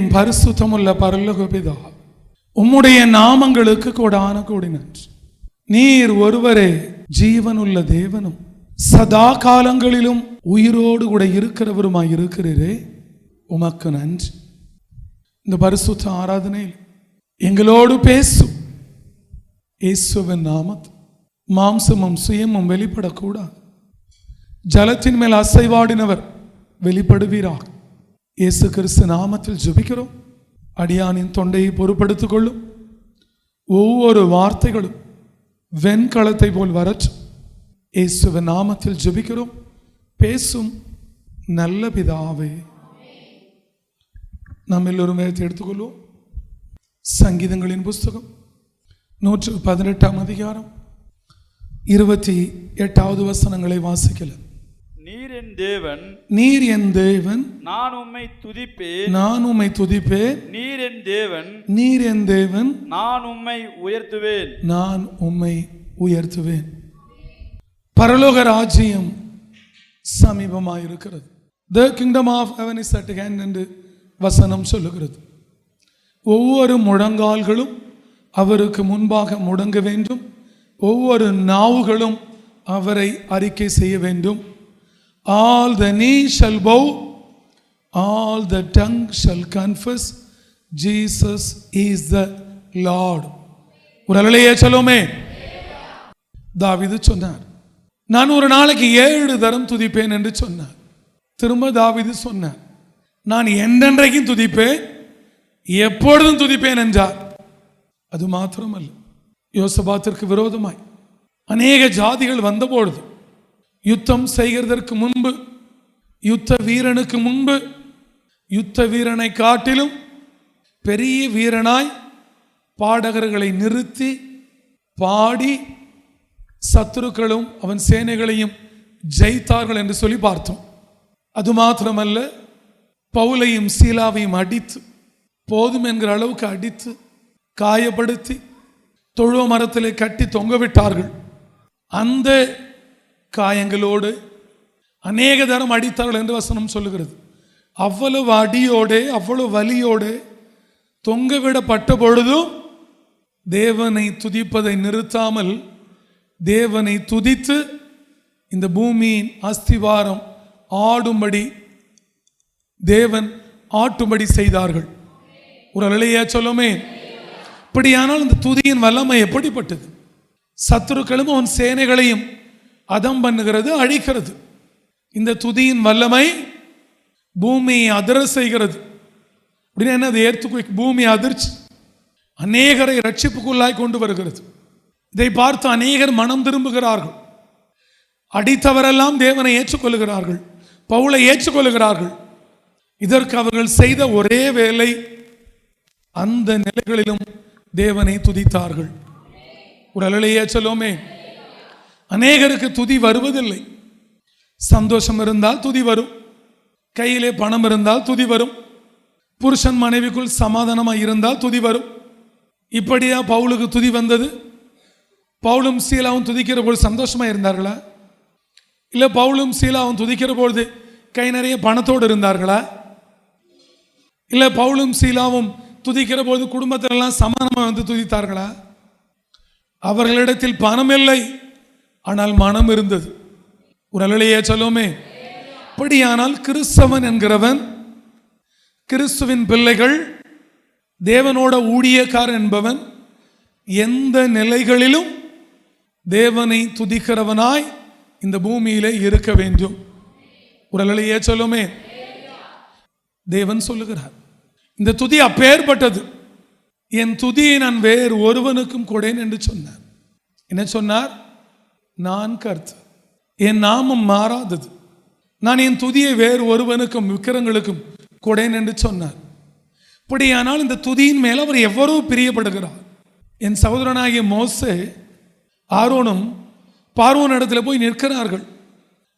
எங்களின் பரிசுத்தமுள்ள பரலோக பிதாவே, உம்முடைய நாமங்களுக்கு கோடான கோடி நன்றி. நீர் ஒருவரே ஜீவனுள்ள தேவனும் சதா காலங்களிலும் உயிரோடு கூட இருக்கிறவருமாய் இருக்கிறீரே, உமக்கு நன்றி. இந்த பரிசுத்த ஆராதனையில் எங்களோடு பேசும் இயேசுவின் நாமத்தில் மாம்சமும் சுயமும் வெளிப்படக்கூடாது. ஜலத்தின் மேல் அசைவாடினவர் வெளிப்படுவீராக. இயேசு கிறிஸ்து நாமத்தில் ஜெபிக்கிறோம். அடியானின் தொண்டையை பொறுப்படுத்திக் கொள்ளும். ஒவ்வொரு வார்த்தைகளும் வெண்கலத்தை போல் வரட்டும். இயேசுவின் நாமத்தில் ஜெபிக்கிறோம். பேசும் நல்ல பிதாவே. நாம் எல்லோரும் வேதத்தை எடுத்துக்கொள்வோம். சங்கீதங்களின் புஸ்தகம் 118 அதிகாரம் 28 வசனங்களை வாசிக்கல. நீர் என் தேவன், நீர் என் தேவன், நான் உம்மை துதிப்பேன், நான் உம்மை துதிப்பேன். நீர் என் தேவன், நீர் என் தேவன், நான் உம்மை உயர்த்துவேன், நான் உம்மை உயர்த்துவேன். பரலோக ராஜ்யம் சமீபமாயிருக்கிறது. The kingdom of heaven is at hand என்று வசனம் சொல்லுகிறது. ஒவ்வொரு முழங்கால்களும் அவருக்கு முன்பாக முடங்க வேண்டும். ஒவ்வொரு நாவுகளும் அவரை அறிக்கை செய்ய வேண்டும். All the knees shall bow, all the tongue shall confess Jesus is the Lord. ஒரு அல்லேலூயா சொல்லுமே. தாவீது சொன்னார், நான் ஒரு நாளைக்கு 7 தரம் துதிப்பேன் என்று சொன்னார். திரும்ப தாவீது சொன்னார், நான் என்றென்றைக்கும் துதிப்பேன், எப்பொழுதும் துதிப்பேன் என்றார். அது மாத்திரமல்ல, யோசபாத்திற்கு விரோதமாய் அநேக ஜாதிகள் வந்தபொழுது யுத்தம் செய்கிறதற்கு முன்பு, யுத்த வீரனுக்கு முன்பு, யுத்த வீரனை காட்டிலும் பெரிய வீரனாய் பாடகர்களை நிறுத்தி பாடி சத்துருக்களும் அவன் சேனைகளையும் ஜெயித்தார்கள் என்று சொல்லி பார்த்தோம். அது மாத்திரமல்ல, பவுலையும் சீலாவையும் அடித்து, போதும் என்கிற அளவுக்கு அடித்து காயப்படுத்தி தொழுவ மரத்திலே கட்டி தொங்க விட்டார்கள். அந்த காயங்களோடு அநேக தரம் அடித்தார்கள் என்று வசனம் சொல்லுகிறது. அவ்வளவு அடியோடு அவ்வளவு வலியோடு தொங்கவிடப்பட்ட பொழுதும் தேவனை துதிப்பதை நிறுத்தாமல் தேவனை துதித்து இந்த பூமியின் அஸ்திவாரம் ஆடும்படி, தேவன் ஆட்டும்படி செய்தார்கள். ஒரு அல்லேலூயா சொல்லுமே. இப்படியானால் இந்த துதியின் வல்லமை எப்படிப்பட்டது? சத்துருக்களும் அவன் சேனைகளையும் அதம் பண்ணுகிறது, அழிக்கிறது. இந்த துதியின் வல்லமை பூமியை அதிர செய்கிறது. அப்படின்னா என்ன? அது ஏர்த்துக்குவிக், பூமி அதிர்ச்சி அநேகரை ரட்சிப்புக்குள்ளாய் கொண்டு வருகிறது. இதை பார்த்து அநேகர் மனம் திரும்புகிறார்கள். அடித்தவரெல்லாம் தேவனை ஏற்றுக்கொள்கிறார்கள், பவுலை ஏற்றுக்கொள்கிறார்கள். இதற்கு அவர்கள் செய்த ஒரே வேலை, அந்த நிலைகளிலும் தேவனை துதித்தார்கள். ஒரு அல்லேலூயா சொல்லுமே. அநேகருக்கு துதி வருவதில்லை. சந்தோஷம் இருந்தால் துதி வரும், கையிலே பணம் இருந்தால் துதி வரும், புருஷன் மனைவிக்குள் சமாதானமாக இருந்தால் துதி வரும். இப்படியா பவுலுக்கு துதி வந்தது? பவுலும் சீலாவும் துதிக்கிற பொழுது சந்தோஷமா இருந்தார்களா? இல்லை பவுலும் சீலாவும் துதிக்கிற பொழுது கை நிறைய பணத்தோடு இருந்தார்களா? இல்லை பவுலும் சீலாவும் துதிக்கிற பொழுது குடும்பத்திலெல்லாம் சமாதானமாக வந்து துதித்தார்களா? அவர்களிடத்தில் பணம் இல்லை, ஆனால் மனம் இருந்தது. ஒரு அல்லேலூயா சொல்லுமே. அப்படியானால் கிறிஸ்தவன் என்கிறவன், கிறிஸ்துவின் பிள்ளைகள், தேவனோட ஊழியக்காரன் என்பவன் எந்த நிலைகளிலும் தேவனை துதிக்கிறவனாய் இந்த பூமியிலே இருக்க வேண்டும். ஒரு அல்லேலூயா சொல்லுமே. தேவன் சொல்லுகிறார், இந்த துதி அப்பேற்பட்டது, என் துதியை நான் வேறு ஒருவனுக்கும் கொடேன் என்று சொன்னார். என்ன சொன்னார்? நான் கர்த்தர், என் நாமம் மாறாதது, நான் என் துதியை வேறு ஒருவனுக்கும் விக்கிரங்களுக்கும் கொடேன் என்று சொன்னார். அப்படியானால் இந்த துதியின் மேல் அவர் எவ்வளவு பிரியப்படுகிறார். என் சகோதரனாகிய மோசே ஆரோனும் பார்வோன் இடத்துல போய் நிற்கிறார்கள்.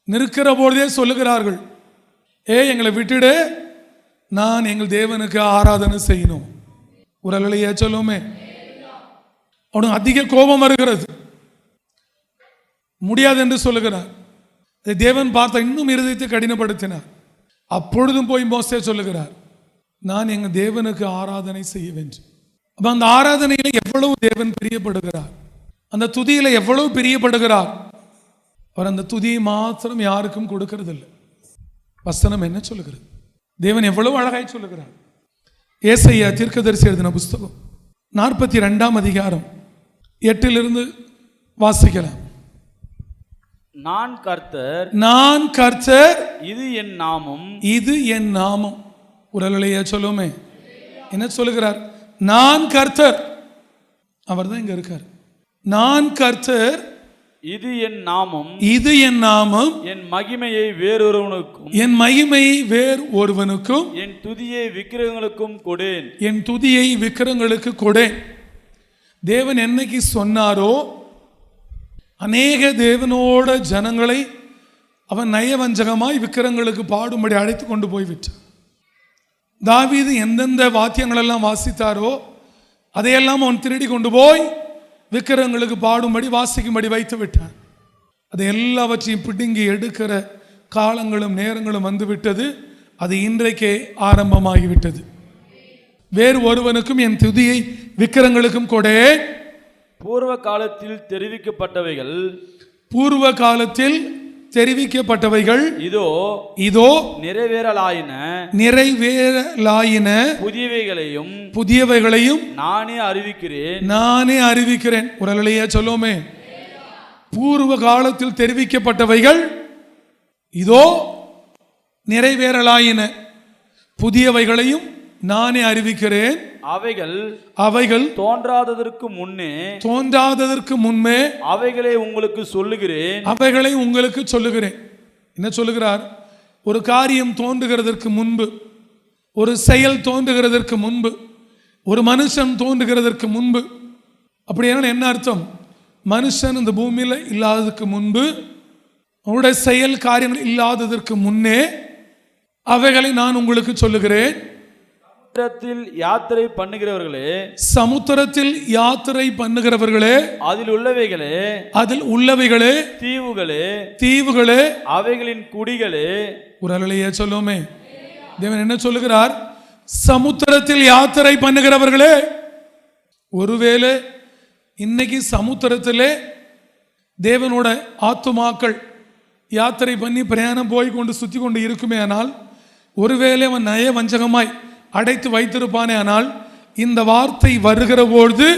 நிற்கிற பொழுதே சொல்லுகிறார்கள், எங்களை விட்டுடு, நான் எங்கள் தேவனுக்கு ஆராதனை செய்யணும். ஒரு அல்லேலூயா சொல்லுமே. அவனுக்கு அதிக கோபம் வருகிறது, முடியாது என்று சொல்லுகிறார். தேவன் பார்த்த இன்னும் இருதயத்தை கடினப்படுத்தினார். அப்பொழுதும் போய் மோசே சொல்லுகிறார், நான் எங்க தேவனுக்கு ஆராதனை செய்ய வேண்டும். அப்ப அந்த ஆராதனையில எவ்வளவு தேவன் பிரியப்படுகிறார், அந்த துதியில எவ்வளவு பிரியப்படுகிறார். அவர் அந்த துதியை மாத்திரம் யாருக்கும் கொடுக்கிறது இல்லை. வசனம் என்ன சொல்லுகிறது? தேவன் எவ்வளவு அழகாய் சொல்லுகிறார். ஏசாயா தீர்க்கதரிசி எழுதின புஸ்தகம் 42ஆம் அதிகாரம் 8 வாசிக்கலாம். நான் கர்த்தர், நான் கர்த்தர், இது என் நாமம், இது என் நாமம். உடலையா சொல்லுமே, என்ன சொல்லுகிறார்? நான் கர்த்தர். அவர் தான் இங்க இருக்கார். நான் கர்த்தர், இது என் நாமம், இது என் நாமம். என் மகிமையை வேறொருவனுக்கும், என் மகிமையை வேறு ஒருவனுக்கும், என் துதியை விக்கிரகங்களுக்கும் கொடேன், என் துதியை விக்கிரங்களுக்கு கொடேன். தேவன் என்னைக்கு சொன்னாரோ அநேக தேவனோட ஜனங்களை அவன் நயவஞ்சகமாய் விக்கிரங்களுக்கு பாடும்படி அழைத்து கொண்டு போய்விட்டான். தாவீது எந்தெந்த வாத்தியங்கள் எல்லாம் வாசித்தாரோ அதையெல்லாம் அவன் திருடி கொண்டு போய் விக்கிரங்களுக்கு பாடும்படி வாசிக்கும்படி வைத்து விட்டான். அதை எல்லாவற்றையும் பிடுங்கி எடுக்கிற காலங்களும் நேரங்களும் வந்துவிட்டது. அது இன்றைக்கே ஆரம்பமாகிவிட்டது. வேறு ஒருவனுக்கும் என் துதியை விக்கிரங்களுக்கும் கொடே. பூர்வ காலத்தில் தெரிவிக்கப்பட்டவைகள், பூர்வ காலத்தில் தெரிவிக்கப்பட்டவைகள் இதோ இதோ நிறைவேறலாயின, நிறைவேறலாயின. புதியவைகளையும் புதியவைகளையும் நானே அறிவிக்கிறேன், நானே அறிவிக்கிறேன். ஒரு அலையா சொல்லுமே, பூர்வ காலத்தில் தெரிவிக்கப்பட்டவைகள் இதோ நிறைவேறலாயின, புதியவைகளையும் நானே அறிவிக்கிறேன். அவைகள் தோன்றாததற்கு முன்னே, தோன்றாததற்கு முன்பே அவைகளை உங்களுக்கு சொல்லுகிறேன், அவைகளை உங்களுக்கு சொல்லுகிறேன். என்ன சொல்லுகிறார்? ஒரு காரியம் தோன்றுகிறதற்கு முன்பு, ஒரு செயல் தோன்றுகிறதற்கு முன்பு, ஒரு மனுஷன் தோன்றுகிறதற்கு முன்பு. அப்படியான என்ன அர்த்தம்? மனுஷன் இந்த பூமியில இல்லாததற்கு முன்பு, அவருடைய செயல் காரியங்கள் இல்லாததற்கு முன்னே அவைகளை நான் உங்களுக்கு சொல்லுகிறேன். சமுத்திரத்தில் யாத்திரை பண்ணுகிறவர்களே, சமுத்திரத்தில் யாத்திரை பண்ணுகிறவர்களே, அதில் உள்ளவைகளே, அதில் உள்ளவைகளே, தீவுகளே, தீவுகளே, அவைகளின் குடிகளே. ஒரு அலையே சொல்லுமே, தேவன் என்ன சொல்லுகிறார்? சமுத்திரத்தில் யாத்திரை பண்ணுகிறவர்களே. ஒருவேளை இன்னைக்கு சமுத்திரத்திலே தேவனோட ஆத்துமாக்கள் யாத்திரை பண்ணி பிரயாணம் போய் கொண்டு சுத்தி கொண்டு இருக்குமே ஆனால், ஒருவேளை அவன் நய வஞ்சகமாய் அடைத்து வைத்திருப்பானே ஆனால், இந்த வார்த்தை வருகிற பொழுது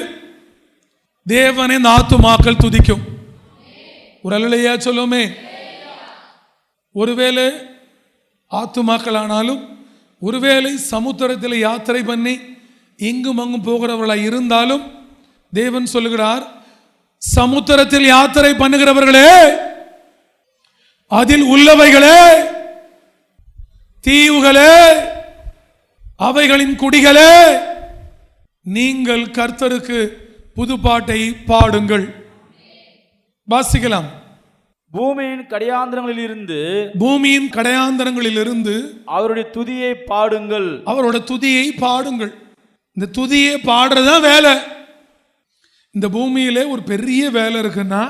தேவனை இந்த ஆத்துமாக்கள் துதிக்கும். ஒரு அலையா சொல்லுமே, ஒருவேளை ஆத்துமாக்கள் ஆனாலும், ஒருவேளை சமுத்திரத்தில் யாத்திரை பண்ணி இங்கும் அங்கும் போகிறவர்களாய் இருந்தாலும், தேவன் சொல்லுகிறார், சமுத்திரத்தில் யாத்திரை பண்ணுகிறவர்களே, அதில் உள்ளவைகளே, தீவுகளே, அவைகளின் குடிகளே, நீங்கள் கர்த்தருக்கு புதுப்பாட்டை பாடுங்கள். வாசிக்கலாம். பூமியின் கடையாந்தரங்களில் இருந்து, பூமியின் கடையாந்தரங்களில் இருந்து அவருடைய துதியை பாடுங்கள், அவரோட துதியை பாடுங்கள். இந்த துதியை பாடுறதா வேலை. இந்த பூமியிலே ஒரு பெரிய வேலை இருக்குன்னா,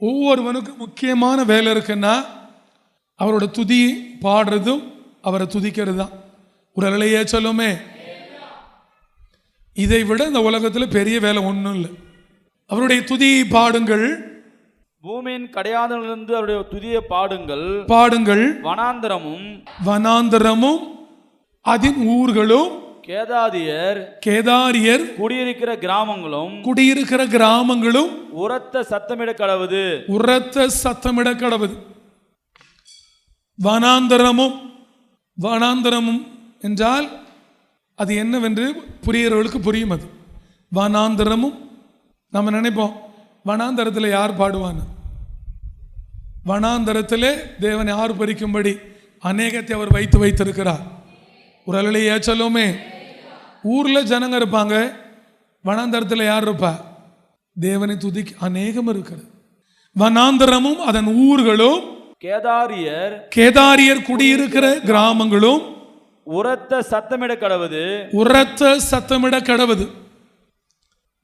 ஒவ்வொருவனுக்கும் முக்கியமான வேலை இருக்குன்னா, அவரோட துதி பாடுறதும் அவரை துதிக்கிறது தான். ஒரு அலையே சொல்லுமே, இதை விட இந்த உலகத்தில் பெரிய வேலை ஒன்றும் இல்லை. அவருடைய துதியை பாடுங்கள். பூமியின் கடையாந்தரங்களிலிருந்து அவருடைய துதியை பாடுங்கள், பாடுங்கள். வனாந்தரமும், வனாந்தரமும் அதன் ஊர்களும், கேதாரியர் குடியிருக்கிற கிராமங்களும், குடியிருக்கிற கிராமங்களும் உரத்த சத்தமிட கடவுது, உரத்த சத்தமிட கடவுது. வனாந்தரமும், வனாந்தரமும் என்றால் அது என்னவென்று புரியறவர்களுக்கு புரியும். அது வனாந்தரமும். நம்ம நினைப்போம், வனாந்தரத்தில் யார் பாடுவான்னு. வனாந்தரத்திலே தேவன் யார் பறிக்கும்படி அநேகத்தை அவர் வைத்து வைத்திருக்கிறார். ஒரு அலையே சொல்லுமே, ஊர்ல ஜனங்க இருப்பாங்க, வனாந்தரத்தில் யார் இருப்பா? தேவனை துதிக்கு அநேகம் இருக்கிறது. வனாந்தரமும் அதன் ஊர்களும், கேதாரியர் குடியிருக்கிற கிராமங்களும் உரத்த சத்தமிட கடவுது, உரத்த சத்தமிட கடவுது.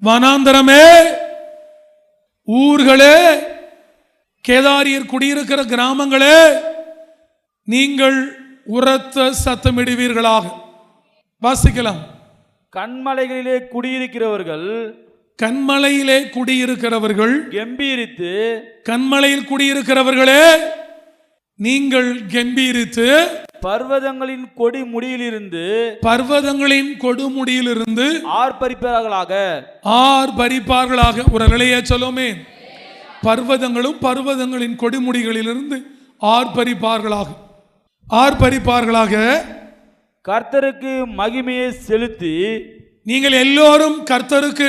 வனாந்தரமே, ஊர்களே, கேதாரியர் குடியிருக்கிற கிராமங்களே, நீங்கள் உரத்த சத்தமிடுவீர்களாக. வாசிக்கலாம். கன்மலைகளிலே குடியிருக்கிறவர்கள் கன்மலையிலே குடியிருக்கிறவர்கள் கெம்பீரித்து, கன்மலையில் குடியிருக்கிறவர்களே நீங்கள் கெம்பீரித்து, பர்வதங்களின் கொடி முடியிலிருந்து பர்வதங்களின் கொடுமுடியிலிருந்து ஆர்ப்பரிப்பார்களாக. ஆர்ப்பரிப்பார்களாக. ஒரு நிலையை சொல்லுமே. பர்வதங்களும் பர்வதங்களின் கொடிமுடிகளிலிருந்து ஆர்ப்பரிப்பார்களாக. ஆர்ப்பரிப்பார்களாக. கர்த்தருக்கு மகிமையை செலுத்தி, நீங்கள் எல்லோரும் கர்த்தருக்கு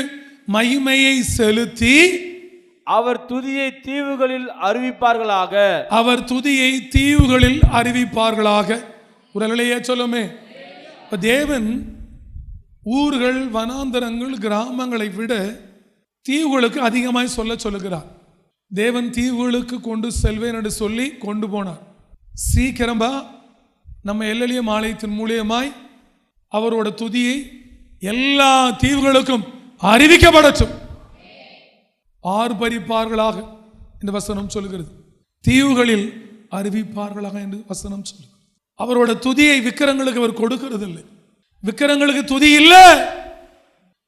மகிமையை செலுத்தி அவர் துதியை தீவுகளில் அறிவிப்பார்களாக. அவர் துதியை தீவுகளில் அறிவிப்பார்களாக. ஒரு நிலையை சொல்லுமே. தேவன் ஊர்கள், வனாந்தரங்கள், கிராமங்களை விட தீவுகளுக்கு அதிகமாய் சொல்லுகிறார். தேவன் தீவுகளுக்கு கொண்டு செல்வேன் என்று சொல்லி கொண்டு போனார். சீக்கிரமா நம்ம எல்எல்எம் ஆலயத்தின் மூலியமாய் அவரோட துதியை எல்லா தீவுகளுக்கும் அறிவிக்கப்படட்டும். ஆர்ப்பரிப்பார்களாக என்று வசனம் சொல்கிறது. தீவுகளில் அறிவிப்பார்களாக என்று வசனம் சொல்கிறது. அவரோட துதியை விக்கிரங்களுக்கு அவர் கொடுக்கிறது இல்லை. விக்கிரங்களுக்கு துதி இல்லை.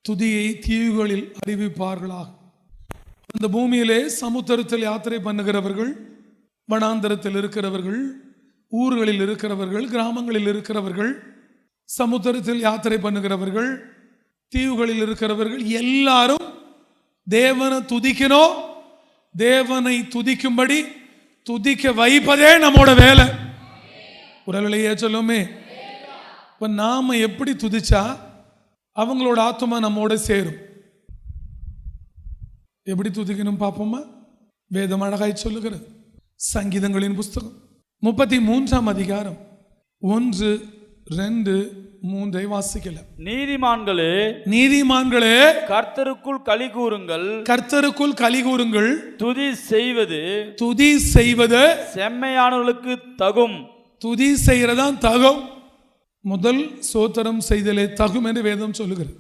துதியை தீவுகளில் அறிவிப்பார்களாக. அந்த பூமியிலே சமுத்திரத்தில் யாத்திரை பண்ணுகிறவர்கள், வனாந்தரத்தில் இருக்கிறவர்கள், ஊர்களில் இருக்கிறவர்கள், கிராமங்களில் இருக்கிறவர்கள், சமுத்திரத்தில் யாத்திரை பண்ணுகிறவர்கள், தீவுகளில் இருக்கிறவர்கள் எல்லாரும் தேவனை துதிக்கணும். தேவனை துதிக்கும்படி துதிக்க வைப்பதே நம்மோட வேலை. உடலையே சொல்லுமே. இப்ப நாம எப்படி துதிச்சா அவங்களோட ஆத்மா நம்மோட சேரும். எப்படி துதிக்கணும் பார்ப்போமா? வேதம் அழகாய் சொல்லுகிறது. சங்கீதங்களின் புஸ்தகம் 33ஆம் அதிகாரம் 1, 2, 3 வாசிக்கலாம். நீதிமான்களே, நீதிமான்களே, கர்த்தருக்குள் களி கூறுங்கள். கர்த்தருக்குள் களி கூறுங்கள். துதி செய்வது, துதி செய்வது செம்மையானவர்களுக்கு தகும். துதி செய்யறதான் தகும். முதல் சோத்திரம் செய்தலே தகும் என்று வேதம் சொல்லுகிறது.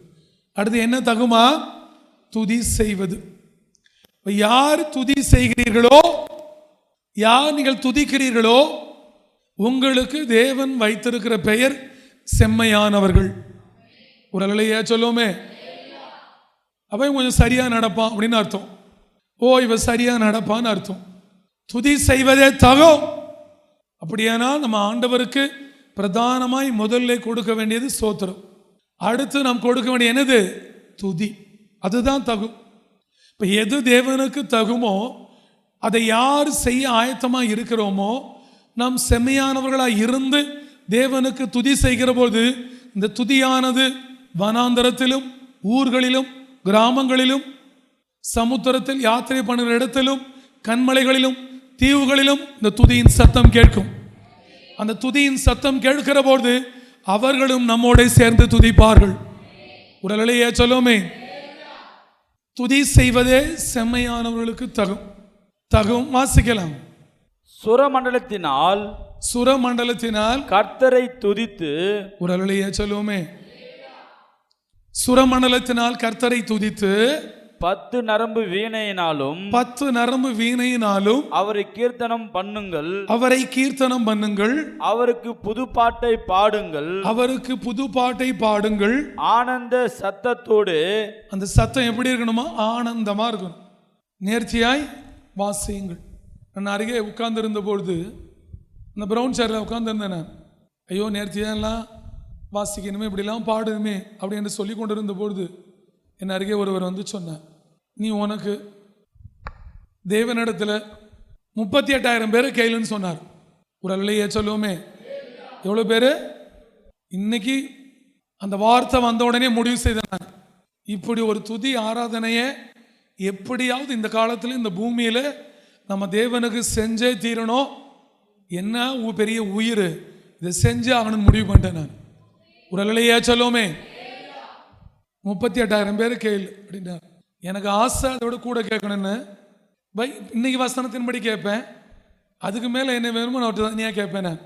அடுத்து என்ன தகுமா? துதி செய்வது. யார் துதி செய்கிறீர்களோ, யார் நீங்கள் துதிக்கிறீர்களோ, உங்களுக்கு தேவன் வைத்திருக்கிற பெயர் செம்மையானவர்கள். ஒரு அலையா சொல்லுவோமே. அவன் கொஞ்சம் சரியா நடப்பான் அப்படின்னு அர்த்தம். ஓ, இவ சரியா நடப்பான்னு அர்த்தம். துதி செய்வதே தகும். அப்படியானால் நம்ம ஆண்டவருக்கு பிரதானமாய் முதல்ல கொடுக்க வேண்டியது ஸ்தோத்திரம். அடுத்து நாம் கொடுக்க வேண்டிய என்னது? துதி. அதுதான் தகும். இப்போ எது தேவனுக்கு தகுமோ அதை யார் செய்ய ஆயத்தமாக இருக்கிறோமோ, நாம் செம்மையானவர்களாக இருந்து தேவனுக்கு துதி செய்கிற போது இந்த துதியானது வனாந்தரத்திலும், ஊர்களிலும், கிராமங்களிலும், சமுத்திரத்தில் யாத்திரை பண்ணுகிற இடத்திலும், கண்மலைகளிலும், தீவுகளிலும் இந்த துதியின் சத்தம் கேட்கும். அந்த துதியின் சத்தம் கேட்கிற போது அவர்களும் நம்மோட சேர்ந்து துதிப்பார்கள். உடலையே சொல்லுமே. துதி செய்வதே செம்மையானவர்களுக்கு தகும். வாசிக்கலாம். சுரமண்டலத்தினால், சுரமண்டலத்தினால் கர்த்தரை துதித்து. உடலையே சொல்லுமே. சுரமண்டலத்தினால் கர்த்தரை துதித்து 10 நரம்பு வீணையினாலும், 10 நரம்பு வீணையினாலும் அவரை கீர்த்தனம் பண்ணுங்கள். அவரை கீர்த்தனம் பண்ணுங்கள். அவருக்கு புது பாட்டை பாடுங்கள். அவருக்கு புது பாட்டை பாடுங்கள். ஆனந்த சத்தத்தோடு. அந்த சத்தம் எப்படி இருக்கணுமா? ஆனந்தமா இருக்கணும். நேர்த்தியாய் வாசியுங்கள். நான் அருகே உட்கார்ந்து இருந்த பொழுது, அந்த பிரவுன் சேர்ல உட்கார்ந்து இருந்தேன் நான். ஐயோ, நேர்த்தியா எல்லாம் வாசிக்கணுமே, இப்படிலாம் பாடணுமே அப்படின்னு சொல்லி கொண்டு இருந்த பொழுது என் அருகே ஒருவர் வந்து சொன்னார், நீ உனக்கு தேவனிடத்தில் 38,000 பேரை கையிலன்னு சொன்னார். ஒரு அல்லையே சொல்லுவோமே. எவ்வளோ பேர்? இன்னைக்கு அந்த வார்த்தை வந்த உடனே முடிவு செய்தேன், இப்படி ஒரு துதி ஆராதனையை எப்படியாவது இந்த காலத்தில் இந்த பூமியில் நம்ம தேவனுக்கு செஞ்சே தீரணும். என்ன பெரிய உயிர், இதை செஞ்சே ஆகணும்னு முடிவு பண்ணிட்டேன் நான். ஒரு அல்லையே சொல்லுவோமே. 38,000 பேர் கேள் அப்படின்னா எனக்கு ஆசை அதோட கூட கேட்கணும்னு. பை இன்னைக்கு வசனத்தின்படி கேட்பேன், அதுக்கு மேலே என்ன வேணுமோ நான் தனியாக கேட்பேன் நான்.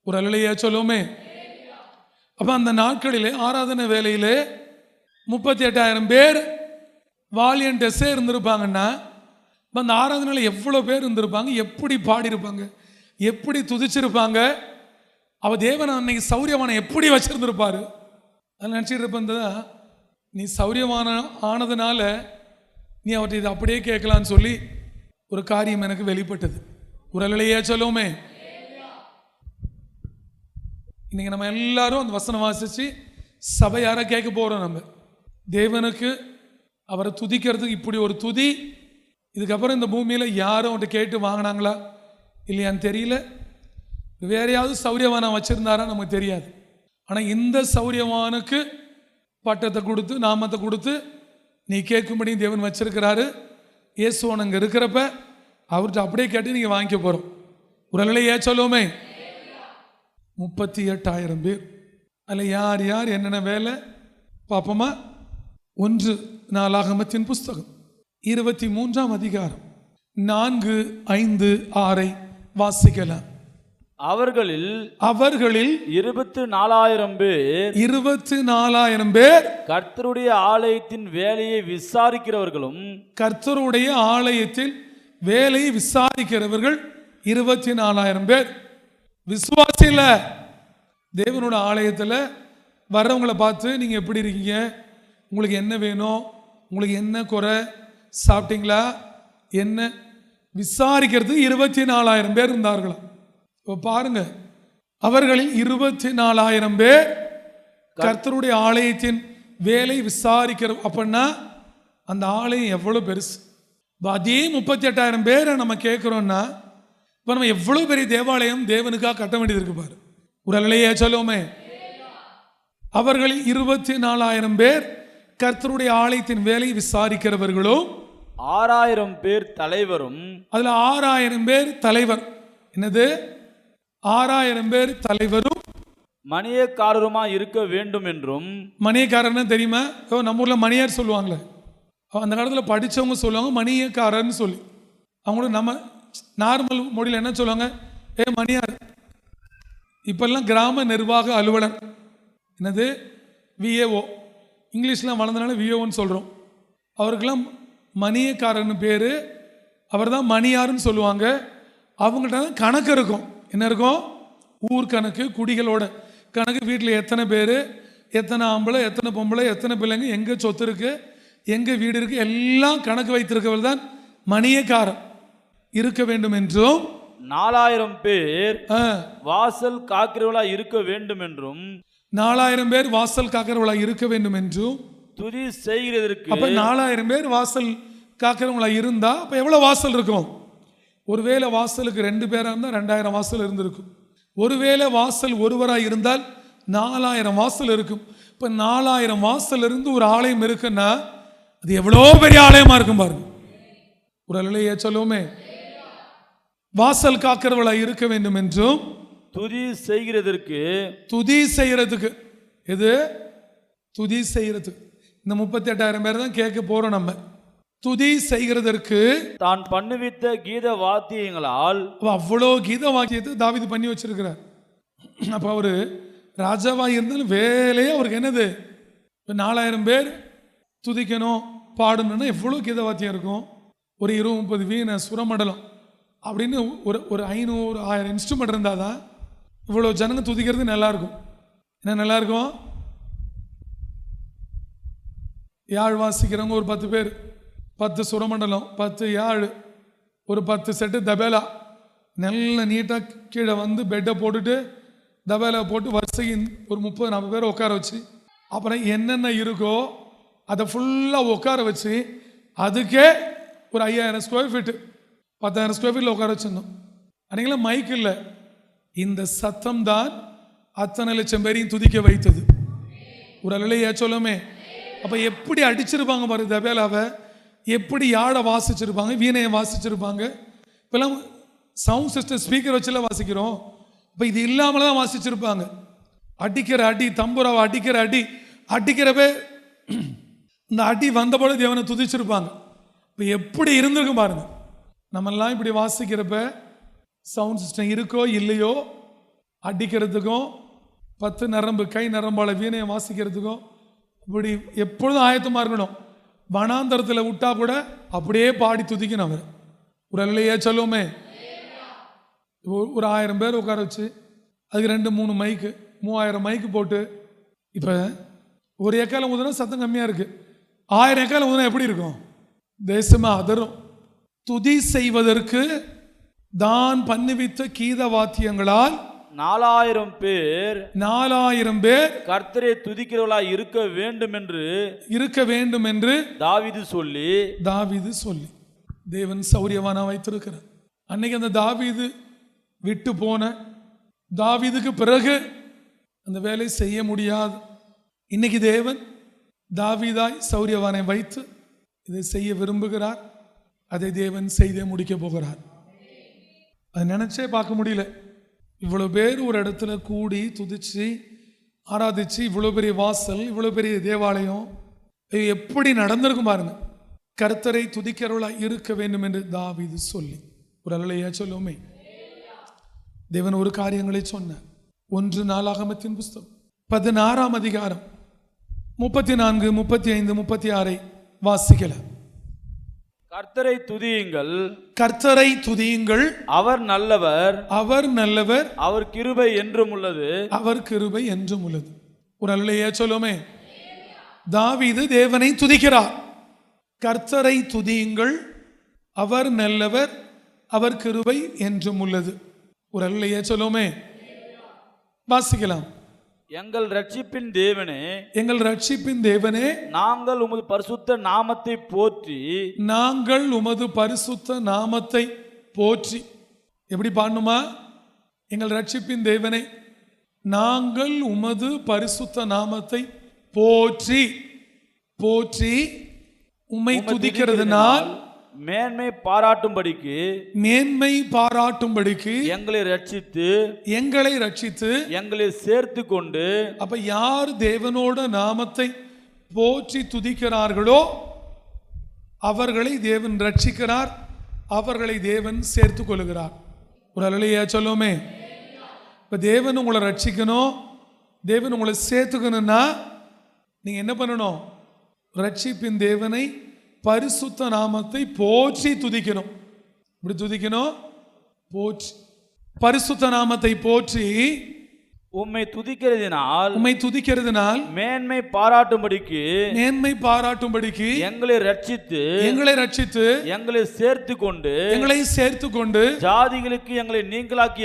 ஒரு அல்லையா சொல்லுவோமே. அப்போ அந்த நாட்களிலே ஆராதனை வேலையிலே 38,000 பேர் வாலியன்டர்ஸே இருந்திருப்பாங்கன்னா, அந்த ஆராதனையில் எவ்வளோ பேர் இருந்திருப்பாங்க, எப்படி பாடியிருப்பாங்க, எப்படி துதிச்சிருப்பாங்க. அவ தேவன் அன்னைக்கு சௌரியமான எப்படி வச்சிருந்திருப்பாரு. அது நினச்சிட்டு இருப்பா நீ சௌரியமான ஆனதுனால நீ அவர்கிட்ட இதை அப்படியே கேட்கலான்னு சொல்லி ஒரு காரியம் எனக்கு வெளிப்பட்டது. ஒரு அலையே சொல்லுவோமே. இன்னைக்கு நம்ம எல்லாரும் அந்த வசனம் வாசிச்சு சபையார கேட்க போறோம். நம்ம தேவனுக்கு அவரை துதிக்கிறதுக்கு இப்படி ஒரு துதி இதுக்கப்புறம் இந்த பூமியில் யாரும் அவன்கிட்ட கேட்டு வாங்கினாங்களா இல்லையான்னு தெரியல. வேறையாவது சௌரியவானம் வச்சிருந்தாரா நமக்கு தெரியாது. ஆனால் இந்த சௌரியவானுக்கு பட்டத்தை கொடுத்து நாமத்தை கொடுத்து நீ கேட்கும்படி தேவன் வச்சிருக்கிறாரு. இயேசுவன் அங்கே இருக்கிறப்ப அவர்கிட்ட அப்படியே கேட்டு நீங்கள் வாங்கிக்க போகிறோம். ஒரு நிலையே சொல்லுவோமே. 38,000 பேர். அதில் யார் யார் என்னென்ன வேலை பார்ப்போமா? 1 நாளாகமத்தின் புஸ்தகம் 23ஆம் அதிகாரம் 4, 5, 6 வாசிக்கலாம். அவர்களில் 24,000 பேர் 24,000 பேர் கர்த்தருடைய ஆலயத்தின் வேலையை விசாரிக்கிறவர்களும், கர்த்தருடைய ஆலயத்தில் வேலையை விசாரிக்கிறவர்கள் 24,000 பேர். விசுவாசில தேவனோட ஆலயத்தில் வர்றவங்களை பார்த்து நீங்கள் எப்படி இருக்கீங்க, உங்களுக்கு என்ன வேணும், உங்களுக்கு என்ன குறை, சாப்பிட்டீங்களா, என்ன விசாரிக்கிறது 24,000 பேர் இருந்தார்களாம். இப்போ பாருங்க, அவர்களில் 24,000 பேர் கர்த்தருடைய ஆலயத்தின் வேலை விசாரிக்கிற. அப்படின்னா அந்த ஆலயம் எவ்வளவு பெருசு. அதே 38,000 பேரை நம்ம கேட்குறோம்னா இப்போ நம்ம எவ்வளோ பெரிய தேவாலயம் தேவனுக்காக கட்ட வேண்டியது இருக்கு பாரு. ஒரு அலையே சொல்லுவோமே. அவர்களில் 24,000 பேர் கர்த்தருடைய ஆலயத்தின் வேலை விசாரிக்கிறவர்களும் 6,000 பேர் தலைவரும். அதுல 6,000 பேர் தலைவர். என்னது? 6,000 பேர் தலைவரும் மணியக்காரருமா இருக்க வேண்டும் என்றும். மணியக்காரன்னு தெரியுமா? நம்ம ஊர்ல மணியார் சொல்லுவாங்களே, அந்த காலத்தில் படித்தவங்க சொல்லுவாங்க மணியக்காரர்னு சொல்லி. அவங்களும் நம்ம நார்மல் மொழியில் என்ன சொல்லுவாங்க? மணியார். இப்பெல்லாம் கிராம நிர்வாக அலுவலர். என்னது? விஏஓ. இங்கிலீஷ்லாம் வளர்ந்தனால விஏஓன்னு சொல்கிறோம். அவருக்கெல்லாம் மணியக்காரன்னு பேர். அவர் தான் மணியாருன்னு சொல்லுவாங்க. அவங்கள்ட்ட தான் கணக்கு இருக்கும். என்ன இருக்கும்? ஊர் கணக்கு, குடிகளோட கணக்கு, வீட்டில் எத்தனை பேர், எத்தனை ஆம்பளை, எத்தனை பொம்பளை, எத்தனை பிள்ளைங்க, எங்கே சொத்து இருக்குது, எங்கே வீடு இருக்குது, எல்லாம் கணக்கு வைத்திருக்கவர் தான் மணியக்காரர் இருக்க வேண்டும் என்றும். 4,000 பேர் வாசல் காக்கிறவளா இருக்க வேண்டும் என்றும். 4,000 பேர் வாசல் காக்கிறவளா இருக்க வேண்டும் என்றும் துதி செய்கிறதற்கு. அப்ப 4,000 பேர் வாசல் காக்கிறவங்களா இருந்தா அப்ப எவ்வளவு வாசல் இருக்கும்? ஒருவேளை வாசலுக்கு 2 பேரா இருந்தா 2,000 வாசல் இருந்திருக்கும். ஒருவேளை வாசல் ஒருவராக இருந்தால் 4,000 வாசல் இருக்கும். இப்ப 4,000 வாசல் இருந்து ஒரு ஆலயம் இருக்குன்னா அது எவ்வளோ பெரிய ஆலயமா இருக்கும் பாருங்க. ஒரு அலையே சொல்லுவோமே. வாசல் காக்கிறவளா இருக்க வேண்டும் என்றும் துதி செய்கிறதற்கு. துதி செய்யறதுக்கு. எது? துதி செய்யறதுக்கு. இந்த 38,000 பேர் தான் கேட்க போறோம் நம்ம. துதி செய்கிறதற்கு தான் பண்ணுவித்த கீத வாத்தியங்களால். அவ்வளோ கீத வாக்கியத்தை தாவீது பண்ணி வச்சிருக்கிறார். அப்ப அவரு ராஜாவா இருந்தாலும் வேலையே அவருக்கு என்னது? 4,000 பேர் துதிக்கணும், பாடணும்னா எவ்வளோ கீத வாத்தியம் இருக்கும்? ஒரு 20-30 வீணை, சுரமண்டலம் அப்படின்னு ஒரு 500-1000 இன்ஸ்ட்ருமெண்ட் இருந்தால் தான் இவ்வளோ ஜனங்க துதிக்கிறது நல்லா இருக்கும். என்ன நல்லா இருக்கும்? யாழ் வாசிக்கிறவங்க ஒரு 10 பேர், 10 சுரமண்டலம், 10 யாழ், ஒரு 10 செட்டு தபேலா, நல்ல நீட்டாக கீழே வந்து பெட்டை போட்டுட்டு தபேலா போட்டு வரிசைக்கு ஒரு 30-40 பேர் உட்கார வச்சு அப்புறம் என்னென்ன இருக்கோ அதை ஃபுல்லாக உட்கார வச்சு அதுக்கே ஒரு 5,000 ஸ்கொயர் ஃபீட்டு, 10,000 ஸ்கொயர் ஃபீட்டில் உட்கார வச்சிருந்தோம். அன்றைக்கி மைக் இல்லை. இந்த சத்தம் தான் அத்தனை லட்சம் பேரையும் துதிக்க வைத்தது. ஒரு அலையே சொல்லுமே. அப்போ எப்படி அடிச்சிருப்பாங்க பாரு தபேலாவை, எப்படி யாழை வாசிச்சிருப்பாங்க, வீணையை வாசிச்சிருப்பாங்க. இப்போல்லாம் சவுண்ட் சிஸ்டம் ஸ்பீக்கர் வச்சுலாம் வாசிக்கிறோம். இப்போ இது இல்லாமல் தான் வாசிச்சிருப்பாங்க. அடிக்கிற அடி, தம்புராவை அடிக்கிற அடி, அடிக்கிறப்ப இந்த அடி வந்தபோது தேவனை துதிச்சிருப்பாங்க. இப்போ எப்படி இருந்திருக்கும் பாருங்க. நம்மெல்லாம் இப்படி வாசிக்கிறப்ப சவுண்ட் சிஸ்டம் இருக்கோ இல்லையோ, அடிக்கிறதுக்கும் 10 நரம்பு கை நரம்பால வீணையை வாசிக்கிறதுக்கும் இப்படி எப்பொழுதும் ஆயத்தமாக இருக்கணும். வனாந்தரத்தில் விட்டா கூட அப்படியே பாடி துதிக்கணும். அவர் ஒரு அல்லையே சொல்லுவோமே. ஒரு 1000 பேர் உட்கார வச்சு அதுக்கு 2-3 மைக்கு, 3000 மைக்கு போட்டு இப்போ ஒரு எக்காலம் ஊதுனா சத்தம் கம்மியாக இருக்கு, 1000 எக்காலம் ஊதுனா எப்படி இருக்கும்? தேசமா அதரும். துதி செய்வதற்கு தான் பண்ணுவித்த கீத வாத்தியங்களால் 4000 பேர் கர்த்தரை துதிக்கிறவளா இருக்க வேண்டும் என்று தாவீது சொல்லி தேவன் சௌரியவானா வைத்திருக்கிறார். அன்னைக்கு அந்த தாவீது விட்டு போன தாவீதுக்கு பிறகு அந்த வேலை செய்ய முடியாது. இன்னைக்கு தேவன் தாவீதாய் சௌரியவானை வைத்து இதை செய்ய விரும்புகிறார். அதை தேவன் செய்தே முடிக்க போகிறார். அதை நினைச்சே பார்க்க முடியல. இவ்வளவு பேர் ஒரு இடத்துல கூடி துதிச்சு ஆராதிச்சு, இவ்வளவு பெரிய வாசல், இவ்வளவு பெரிய தேவாலயம் எப்படி நடந்திருக்கும் பாருங்க. கர்த்தரை துதிக்கிறவளா இருக்க வேண்டும் என்று தாவீது சொல்லி ஒரு அல்லையா சொல்லுமே. தேவன் ஒரு காரியங்களை சொன்னார். 1 நாளாகமத்தின் புஸ்தகம் 16ஆம் அதிகாரம் 34, 35, 36 வாசிக்கலாம். கர்த்தரை துதியுங்கள், அவர் நல்லவர், அவர் கிருபை என்றும் உள்ளது. ஒரு அல்லையா சொல்லுமே. தாவீது தேவனை துதிக்கிறார். கர்த்தரை துதியுங்கள், அவர் நல்லவர், அவர் கிருபை என்றும் உள்ளது. ஒரு அல்லையா சொல்லுமே. வாசிக்கலாம். எங்கள் ரட்சிப்பின் தேவனே, நாங்கள் உமது பரிசுத்த நாமத்தை போற்றி. எப்படி பாடணுமா? எங்கள் ரட்சிப்பின் தேவனே, நாங்கள் உமது பரிசுத்த நாமத்தை போற்றி உம்மை துதிக்கிறதுனால் மேன்மை பாராட்டும்படிக்கு எங்களை ரட்சித்து எங்களை சேர்த்து கொண்டு. அப்ப யார் தேவனோட நாமத்தை போற்றி துதிக்கிறார்களோ அவர்களை தேவன் ரட்சிக்கிறார், அவர்களை தேவன் சேர்த்து கொள்கிறார். ஒரு அல்லேலூயா சொல்லுமே. இப்ப தேவன் உங்களை ரட்சிக்கணும், தேவன் உங்களை சேர்த்துக்கணும்னா நீங்க என்ன பண்ணணும்? ரட்சிப்பின் தேவனை பரிசுத்த நாமத்தை போற்றி துதிக்கணும். இப்படி துதிக்கணும். போற்றி பரிசுத்த நாமத்தை போற்றி உம்மை துதிக்கிறதினால் மேன்மை பாராட்டும்படிக்கு எங்களை ரட்சித்து எங்களை சேர்த்து கொண்டு ஜாதிகளுக்கு எங்களை நீங்களாக்கி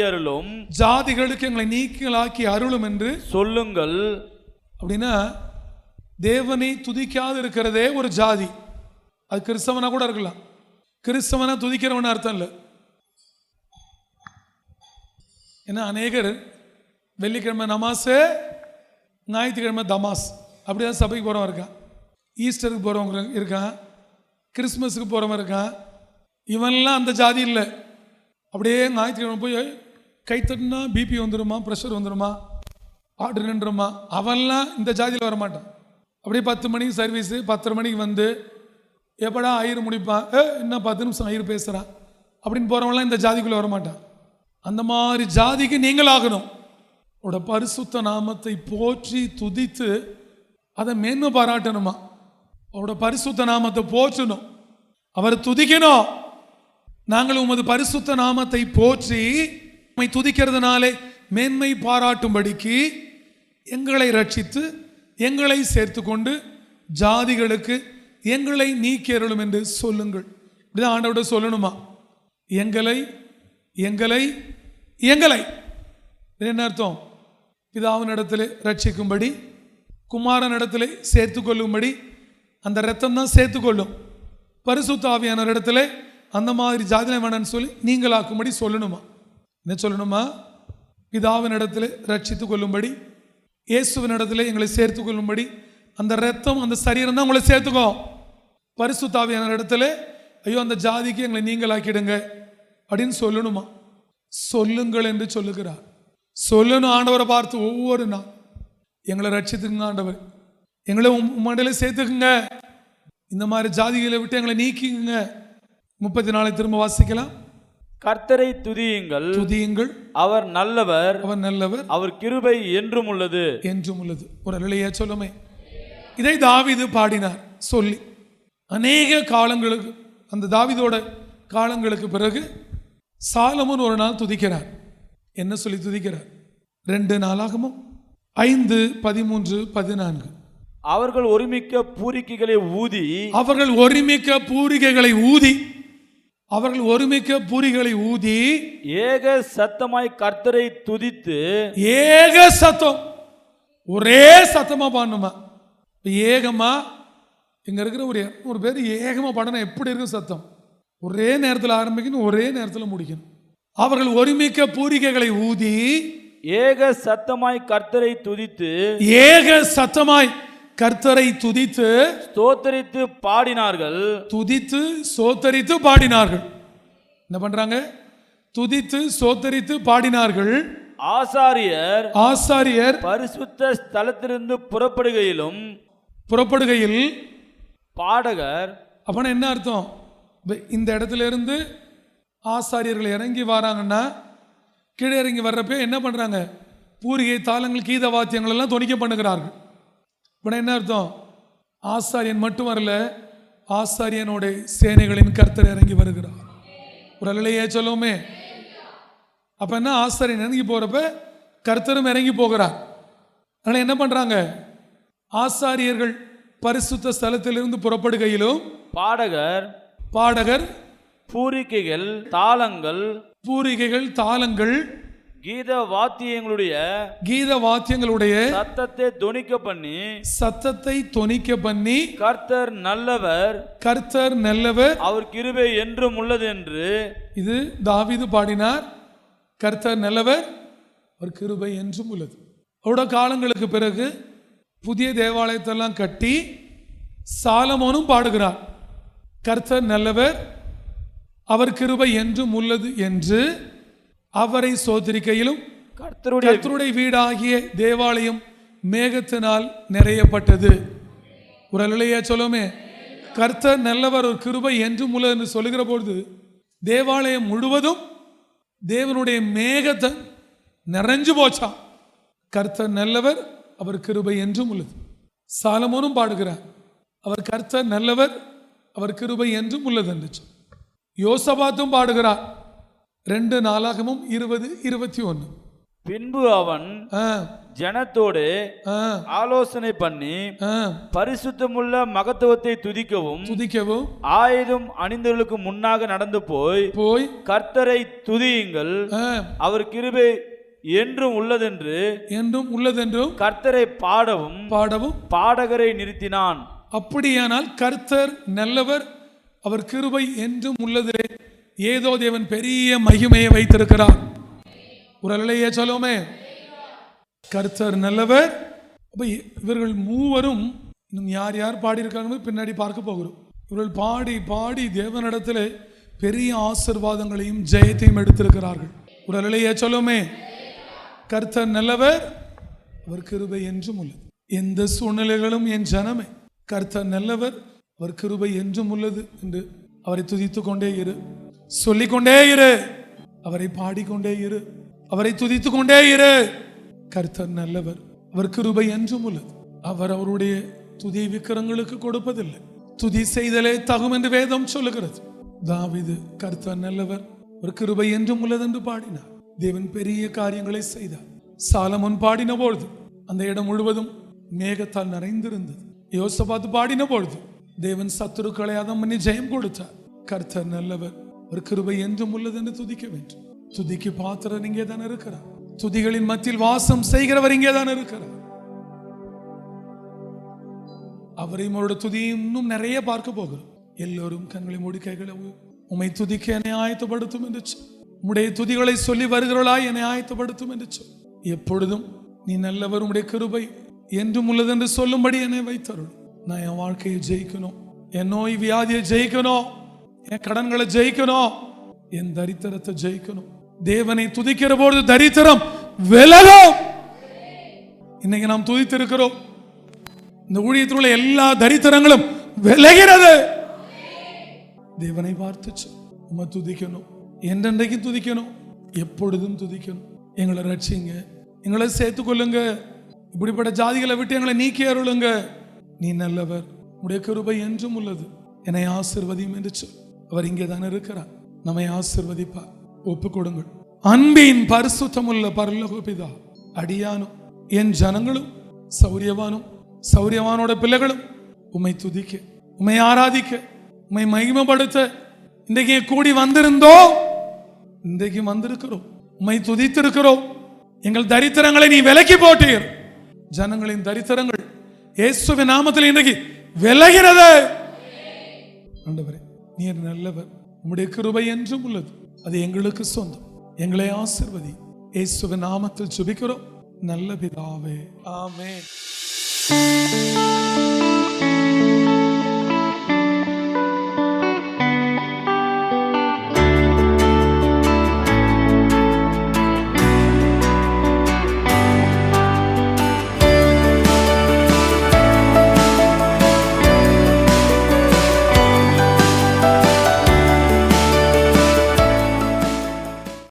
அருளும் என்று சொல்லுங்கள். அப்படின்னா தேவனை துதிக்காது இருக்கிறதே ஒரு ஜாதி. அது கிறிஸ்தவனா கூட இருக்கலாம். கிறிஸ்தவனா துதிக்கிறவன அர்த்தம் இல்லை. ஏன்னா அநேகர் வெள்ளிக்கிழமை நமாசு, ஞாயிற்றுக்கிழமை தமாஸ், அப்படிதான் சபைக்கு போகிறவன் இருக்கான், ஈஸ்டருக்கு போகிறவங்க இருக்கான், கிறிஸ்மஸுக்கு போகிறவன் இருக்கான். இவன்லாம் அந்த ஜாதி இல்லை. அப்படியே ஞாயிற்றுக்கிழமை போய் கைத்தட்டினா பிபி வந்துடுமா, ப்ரெஷர் வந்துடுமா, ஆர்டர் நின்றுமா. அவன்லாம் இந்த ஜாதியில் வரமாட்டான். அப்படியே 10 மணிக்கு சர்வீஸு, 10:30 மணிக்கு வந்து எப்படா ஐயர் முடிப்பான், இன்னும் 10 நிமிஷம் ஐயர் பேசுகிறான் அப்படின்னு போகிறவங்களாம் இந்த ஜாதிக்குள்ளே வரமாட்டான். அந்த மாதிரி ஜாதிக்கு நீங்கள் ஆகணும். அவரோட பரிசுத்த நாமத்தை போற்றி துதித்து அதை மேன்மை பாராட்டணுமா? அவரோட பரிசுத்த நாமத்தை போற்றணும், அவரை துதிக்கணும். நாங்கள் உமது பரிசுத்த நாமத்தை போற்றி உம்மை துதிக்கிறதுனாலே மேன்மை பாராட்டும்படிக்கு எங்களை ரட்சித்து எங்களை சேர்த்து கொண்டு ஜாதிகளுக்கு எங்களை நீக்கி அருளும் என்று சொல்லுங்கள். இப்படிதான் ஆண்டவரோட சொல்லணுமா? எங்களை என்ன அர்த்தம்? பிதாவின் இடத்துல ரட்சிக்கும்படி, குமாரன் இடத்துல சேர்த்து கொள்ளும்படி, அந்த ரத்தம் தான் சேர்த்து கொள்ளும். பரிசுத்த ஆவியான இடத்துல அந்த மாதிரி ஜாதியில வேணான்னு சொல்லி நீங்களாக்கும்படி சொல்லணுமா? என்ன சொல்லணுமா? பிதாவின் இடத்துல ரட்சித்து கொள்ளும்படி, இயேசுவின் இடத்துல எங்களை சேர்த்து கொள்ளும்படி, அந்த ரத்தம் அந்த சரீரம் தான் உங்களை சேர்த்துக்கோ. பரிசுத்த ஆவியான இடத்துல ஐயோ அந்த ஜாதிக்கு எங்களை நீங்களாக்கிடுங்க அப்படின்னு சொல்லணுமா? சொல்லுங்கள் என்று சொல்லுகிறார். சொல்லணும். ஆண்டவரை பார்த்து ஒவ்வொரு நாள் எங்களை ரட்சித்துக்குங்க ஆண்டவர், எங்களை உம்மண்டையில சேர்த்துக்குங்க, இந்த மாதிரி ஜாதிகளை விட்டு எங்களை நீக்கிங்க. 34 திரும்ப வாசிக்கலாம். கர்த்தரை துதியுங்கள், அவர் நல்லவர், அவர் கிருபை என்றும் உள்ளது. ஒரு அல்லேலூயா சொல்லுமே. இதை தாவீது பாடினார் சொல்லி அநேக காலங்களுக்கு, அந்த தாவீதோட காலங்களுக்கு பிறகு சாலமோன் ஒரு நாள் துதிக்கிறார். என்ன சொல்லி துதிக்கிறார்? 2 நாளாகமும் 5:13-14. அவர்கள் ஒருமிக்க பூரிக்கைகளை ஊதி அவர்கள் ஒருமிக்க பூரிகைகளை ஊதி அவர்கள் ஒருமிக்க பூரிகளை ஊதி ஏக சத்தமாய் கர்த்தரை துதித்து ஏக சத்தம், ஒரே சத்தமா பாடணுமா? ஏகமா இங்க இருக்கிற ஒரு பேர் ஏகமா பாடணும். எப்படி இருக்கு சத்தம்? ஒரே நேரத்தில் ஆரம்பிக்கணும், ஒரே நேரத்தில் முடிக்கணும். அவர்கள் ஒருமிக்க பூரிகைகளை ஊதி ஏக சத்தமாய் கர்த்தரை துதித்து ஏக சத்தமாய் கர்த்தரை துதித்து ஸ்தோத்தரித்து பாடினார்கள். துதித்து சோத்தரித்து பாடினார்கள். என்ன பண்றாங்க? துதித்து சோத்தரித்து பாடினார்கள். ஆசாரியர் பரிசுத்த ஸ்தலத்திலிருந்து புறப்படுகையில் பாடகர். அப்பனா என்ன அர்த்தம்? இந்த இடத்துல இருந்து ஆசாரியர்கள் இறங்கி வராங்கன்னா கீழே இறங்கி வர்றப்ப என்ன பண்றாங்க? பூரிகை, தாளங்கள், கீத வாத்தியங்கள் எல்லாம் துணிக்க பண்ணுகிறார்கள். இப்ப என்ன அர்த்தம்? ஆசாரியன் மட்டும் வரல, ஆசாரியனோட சேனைகளின் கர்த்தர் இறங்கி வருகிறார். ஒரு அல்லையே சொல்லுவோமே. அப்ப என்ன? ஆசாரியன் இறங்கி போறப்ப கர்த்தரும் இறங்கி போகிறார். அதனால என்ன பண்றாங்க? ஆசாரியர்கள் பரிசுத்த ஸ்தலத்திலிருந்து புறப்படுகையிலும் பாடகர் பூரிகைகள், தாளங்கள், கீத வாத்தியங்களுடைய சத்தத்தை தொனிக்க பண்ணி கர்த்தர் நல்லவர் அவர் கிருபை என்றும் உள்ளது என்று. இது தாவீது பாடினார். கர்த்தர் நல்லவர், அவர் கிருபை என்றும் உள்ளது. அவரோட காலங்களுக்கு பிறகு புதிய தேவாலயத்தெல்லாம் கட்டி சாலமோனும் பாடுகிறார். கர்த்தர் நல்லவர், அவர் கிருபை என்றும் உள்ளது என்று அவரை சோதரிக்கையிலும் கர்த்தருடைய வீடாகிய தேவாலயம் மேகத்தினால் நிறையப்பட்டது. ஒரு அல்லையா சொல்லுமே. கர்த்தர் நல்லவர், ஒரு கிருபை என்றும் உள்ளது என்று சொல்லுகிற பொழுது தேவாலயம் முழுவதும் தேவனுடைய மேகத்தை நிறைஞ்சு போச்சா. கர்த்தர் நல்லவர், அவர் கிருபை என்றும் உள்ளது. சாலமோனும் பாடுகிறார், அவர் கர்த்தர் நல்லவர், அவர் கிருபை என்றும் உள்ளது என்று. யோசபாத்தும் பாடுகிறார். 2 நாளாகமும் 20:21. பின்பு அவன் ஜனத்தோடு ஆலோசனை பண்ணி பரிசுத்தமுள்ள மகத்துவத்தை துதிக்கவும் ஆயுதம் அணிந்தவர்களுக்கு முன்னாக நடந்து போய் கர்த்தரை துதியுங்கள், அவர் கிருபை என்றும் உள்ளதென்றும் கர்த்தரை பாடவும் பாடகரை நிறுத்தினான். அப்படியானால் கர்த்தர் நல்லவர், அவர் கிருபை என்றும் உள்ளது. ஏதோ தேவன் பெரிய மகிமையை வைத்திருக்கிறார். ஒரு அல்லையே சொல்லுமே. கர்த்தர் நல்லவர். அப்ப இவர்கள் மூவரும் இன்னும் யார் பாடியிருக்காங்க பின்னாடி பார்க்க போகிறோம். இவர்கள் பாடி தேவனிடத்தில் பெரிய ஆசீர்வாதங்களையும் ஜெயத்தையும் எடுத்திருக்கிறார்கள். ஒரு அல்லையே சொல்லுமே. கர்த்தர் நல்லவர், அவர் கிருபை என்றும் உள்ளது. எந்த சூழ்நிலைகளும் என் ஜனமே, கர்த்தர் நல்லவர், அவர் கிருபை என்றும் உள்ளது என்று அவரை துதித்து கொண்டே இரு, சொல்லிக்கொண்டே இரு, அவரை பாடிக்கொண்டே இரு, அவரை துதித்து கொண்டே இரு. கர்த்தர் நல்லவர், அவர் கிருபை என்றும் உள்ளது. அவர் அவருடைய துதி விக்கிரங்களுக்கு கொடுப்பதில்லை, துதி செய்தலே தகும் என்று வேதம் சொல்லுகிறது. தாவீது கர்த்தர் நல்லவர், அவர் கிருபை என்றும் உள்ளது என்று பாடினார். தேவன் பெரிய காரியங்களை செய்தார். சாலமோன் பாடின பொழுது அந்த இடம் முழுவதும் மேகத்தால் நிறைந்திருந்தது. யோசபாத் பாடின பொழுது தேவன் சத்துருக்களை அதம் பண்ணி ஜெயம் கொடுத்தார். கர்த்தர் நல்லவர், ஒரு கிருபை என்றும் உள்ளது என்று துதிக்க வேண்டும். துதிக்கு பாத்திரர் இங்கே தான் இருக்கிறார். துதிகளின் மத்தியில் வாசம் செய்கிறவர் இங்கே தான் இருக்கிறார். அவரையும் அவரோட துதியும் இன்னும் நிறைய பார்க்க போகிறோம். எல்லோரும் கண்களை மூடி கைகளை உம்மை துதிக்க என்னை ஆயத்தப்படுத்தும் என்று சொல். உம்முடைய துதிகளை சொல்லி வருகிறவளாய் என்னை ஆயத்தப்படுத்தும் என்று சொல். எப்பொழுதும் நீ நல்லவர், உம்முடைய கிருபை என்றும் உள்ளது என்று சொல்லும்படி என்னை வைத்தருள். நான் என் வாழ்க்கையை ஜெயிக்கணும், என் நோய் வியாதியை ஜெயிக்கணும், என் கடன்களை ஜெயிக்கணும், என் தரித்திரத்தை ஜெயிக்கணும். தேவனை துதிக்கிற பொழுது தரித்திரம் விலகும். இன்னைக்கு நாம் துதித்திருக்கிறோம். இந்த ஊழியத்தில் உள்ள எல்லா தரித்திரங்களும் விலகிறது. தேவனை பார்த்து உம்மை துதிக்கணும், என்றென்றைக்கு துதிக்கணும், எப்பொழுதும் துதிக்கணும். எங்களை ரட்சிங்க, எங்களை சேர்த்துக் கொள்ளுங்க, இப்படிப்பட்ட ஜாதிகளை விட்டு எங்களை நீக்கி அருளுங்க. நீ நல்லவர், உடைய கிருபை என்றும் உள்ளது, என்னை ஆசீர்வதியும் என்று சொல். அவர் இங்கே தானே இருக்கிறார், நம்மை ஆசீர்வதிப்பார். ஒப்பு கொடுங்கள். அன்பின் பரிசுத்தமுள்ள பரலோக பிதா, அடியானும் என் ஜனங்களும் சௌரியவானும் சௌரியவானோட பிள்ளைகளும் உம்மை துதிக்க, உம்மை ஆராதிக்க, உம்மை மகிமைப்படுத்த இன்றைக்கு கூடி வந்திருந்தோம். இன்றைக்கு வந்திருக்கிறோம், உம்மை துதித்திருக்கிறோம். எங்கள் தரித்திரங்களை நீ விலக்கி போட்டீர். ஜனங்களின் தரித்திரங்கள் இயேசுவின் நாமத்தில் இன்றைக்கு விலகிறது. ஆண்டவரே, நீர் நல்லவர், உம்முடைய கிருபை என்றும் உள்ளது, அது எங்களுக்கு சொந்தம். எங்களை ஆசீர்வதி. இயேசுவின் நாமத்தில் ஜெபிக்கிறோம் நல்ல பிதாவே, ஆமென்.